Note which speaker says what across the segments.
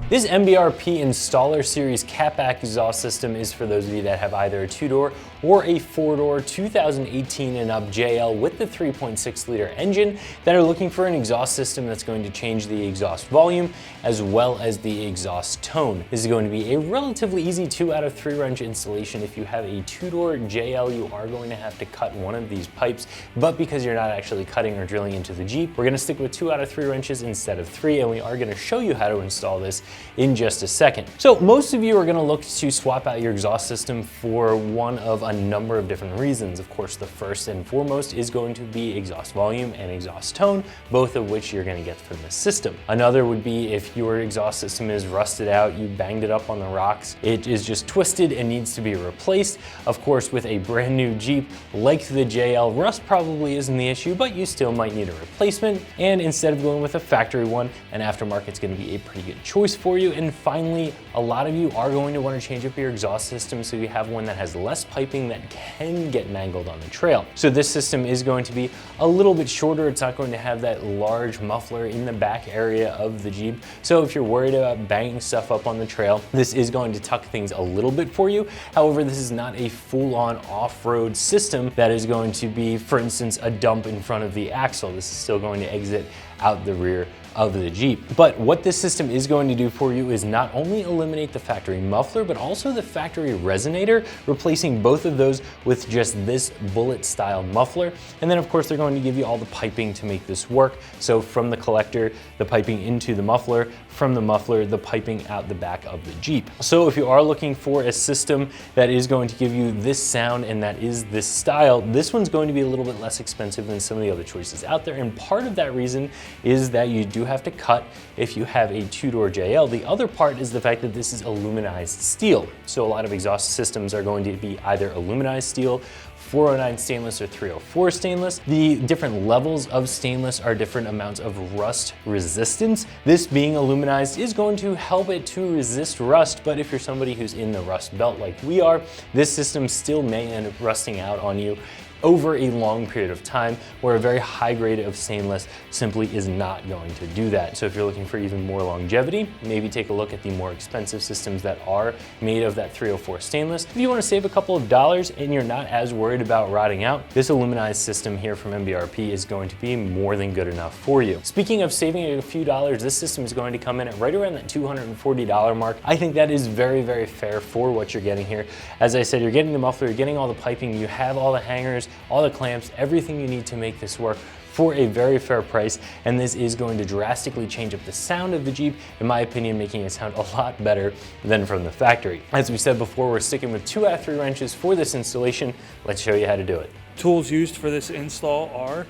Speaker 1: This MBRP Installer Series catback exhaust system is for those of you that have either a 2-door or a 4-door 2018 and up JL with the 3.6 liter engine that are looking for an exhaust system that's going to change the exhaust volume as well as the exhaust tone. This is going to be a relatively easy 2 out of 3 wrench installation. If you have a 2-door JL, you are going to have to cut one of these pipes, but because you're not actually cutting or drilling into the Jeep, we're gonna stick with 2 out of 3 wrenches instead of 3, and we are gonna show you how to install this in just a second. So most of you are gonna look to swap out your exhaust system for one of a number of different reasons. Of course, the first and foremost is going to be exhaust volume and exhaust tone, both of which you're gonna get from the system. Another would be if your exhaust system is rusted out, you banged it up on the rocks, it is just twisted and needs to be replaced. Of course, with a brand new Jeep like the JL, rust probably isn't the issue, but you still might need a replacement. And instead of going with a factory one, an aftermarket's gonna be a pretty good choice for you. And finally, a lot of you are going to want to change up your exhaust system so you have one that has less piping that can get mangled on the trail. So this system is going to be a little bit shorter. It's not going to have that large muffler in the back area of the Jeep. So if you're worried about banging stuff up on the trail, this is going to tuck things a little bit for you. However, this is not a full-on off-road system that is going to be, for instance, a dump in front of the axle. This is still going to exit out the rear of the Jeep. But what this system is going to do for you is not only eliminate the factory muffler, but also the factory resonator, replacing both of those with just this bullet style muffler. And then of course, they're going to give you all the piping to make this work. So from the collector, the piping into the muffler, from the muffler, the piping out the back of the Jeep. So if you are looking for a system that is going to give you this sound and that is this style, this one's going to be a little bit less expensive than some of the other choices out there. And part of that reason is that you do have to cut if you have a 2-door JL. The other part is the fact that this is aluminized steel. So a lot of exhaust systems are going to be either aluminized steel, 409 stainless, or 304 stainless. The different levels of stainless are different amounts of rust resistance. This being aluminized is going to help it to resist rust, but if you're somebody who's in the rust belt like we are, this system still may end up rusting out on you over a long period of time, where a very high grade of stainless simply is not going to do that. So if you're looking for even more longevity, maybe take a look at the more expensive systems that are made of that 304 stainless. If you want to save a couple of dollars and you're not as worried about rotting out, this aluminized system here from MBRP is going to be more than good enough for you. Speaking of saving a few dollars, this system is going to come in at right around that $240 mark. I think that is very, very fair for what you're getting here. As I said, you're getting the muffler, you're getting all the piping, you have all the hangers, all the clamps, everything you need to make this work for a very fair price. And this is going to drastically change up the sound of the Jeep, in my opinion, making it sound a lot better than from the factory. As we said before, we're sticking with 2 out of 3 wrenches for this installation. Let's show you how to do it.
Speaker 2: Tools used for this install are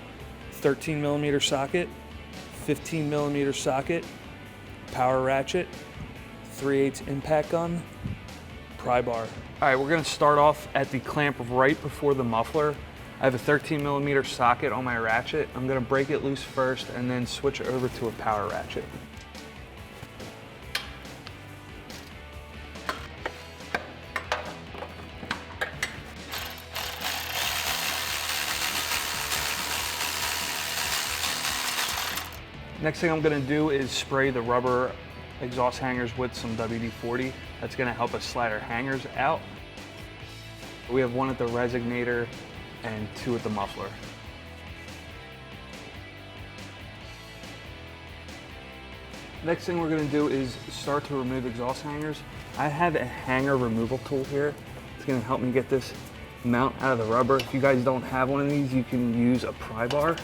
Speaker 2: 13mm socket, 15mm socket, power ratchet, 3/8 impact gun, pry bar. All right, we're gonna start off at the clamp right before the muffler. I have a 13mm socket on my ratchet. I'm gonna break it loose first and then switch over to a power ratchet. Next thing I'm gonna do is spray the rubber exhaust hangers with some WD-40. That's gonna help us slide our hangers out. We have 1 at the resonator and 2 at the muffler. Next thing we're gonna do is start to remove exhaust hangers. I have a hanger removal tool here. It's gonna help me get this mount out of the rubber. If you guys don't have one of these, you can use a pry bar.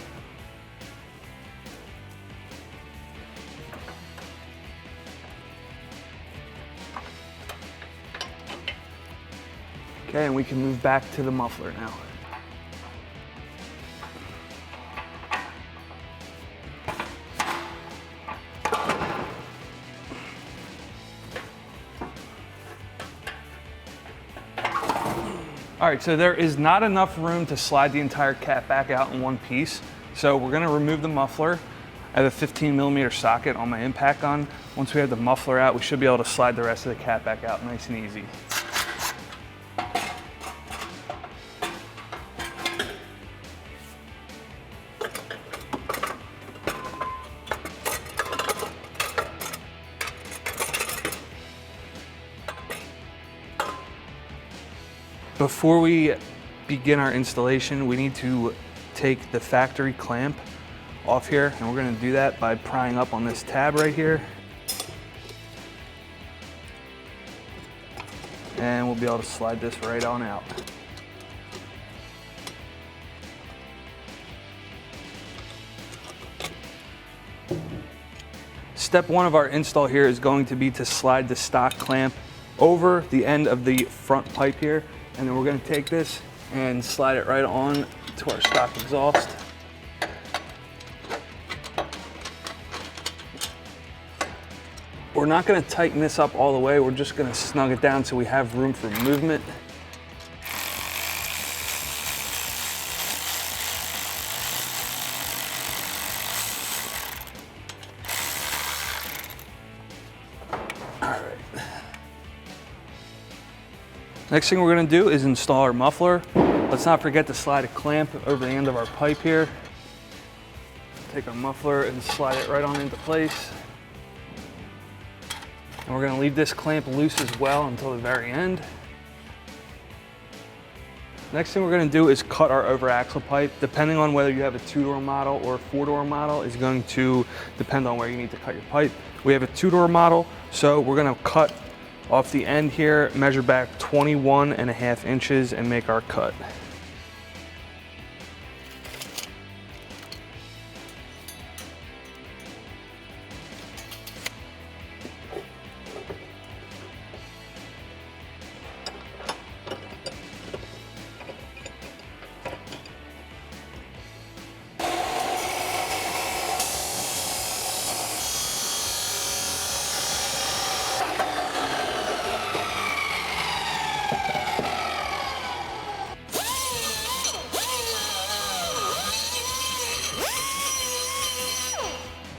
Speaker 2: Okay, and we can move back to the muffler now. All right, so there is not enough room to slide the entire cat back out in one piece. So we're gonna remove the muffler. I have a 15mm socket on my impact gun. Once we have the muffler out, we should be able to slide the rest of the cat back out nice and easy. Before we begin our installation, we need to take the factory clamp off here, and we're going to do that by prying up on this tab right here. And we'll be able to slide this right on out. Step one of our install here is going to be to slide the stock clamp over the end of the front pipe here. And then we're going to take this and slide it right on to our stock exhaust. We're not going to tighten this up all the way. We're just going to snug it down so we have room for movement. Next thing we're going to do is install our muffler. Let's not forget to slide a clamp over the end of our pipe here. Take our muffler and slide it right on into place. And we're going to leave this clamp loose as well until the very end. Next thing we're going to do is cut our over axle pipe. Depending on whether you have a 2-door model or a 4-door model is going to depend on where you need to cut your pipe. We have a 2-door model, so we're going to cut off the end here, measure back 21.5 inches and make our cut.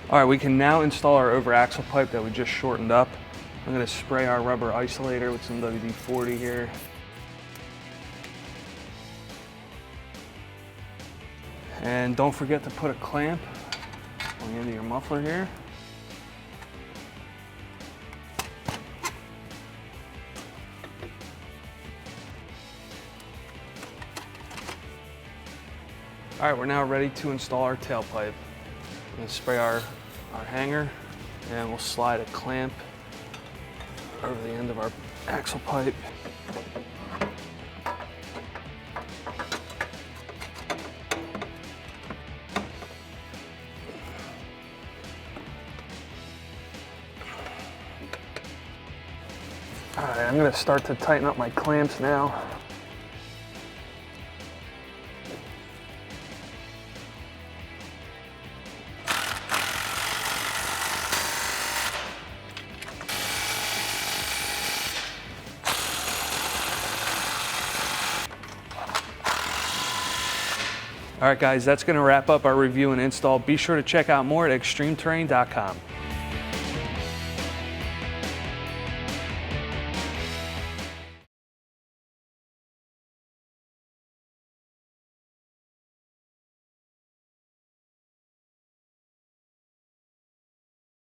Speaker 2: All right, we can now install our over axle pipe that we just shortened up. I'm gonna spray our rubber isolator with some WD-40 here. And don't forget to put a clamp on the end of your muffler here. All right, we're now ready to install our tailpipe. I'm gonna spray our hanger, and we'll slide a clamp over the end of our axle pipe. All right, I'm gonna start to tighten up my clamps now. All right, guys, that's going to wrap up our review and install. Be sure to check out more at ExtremeTerrain.com.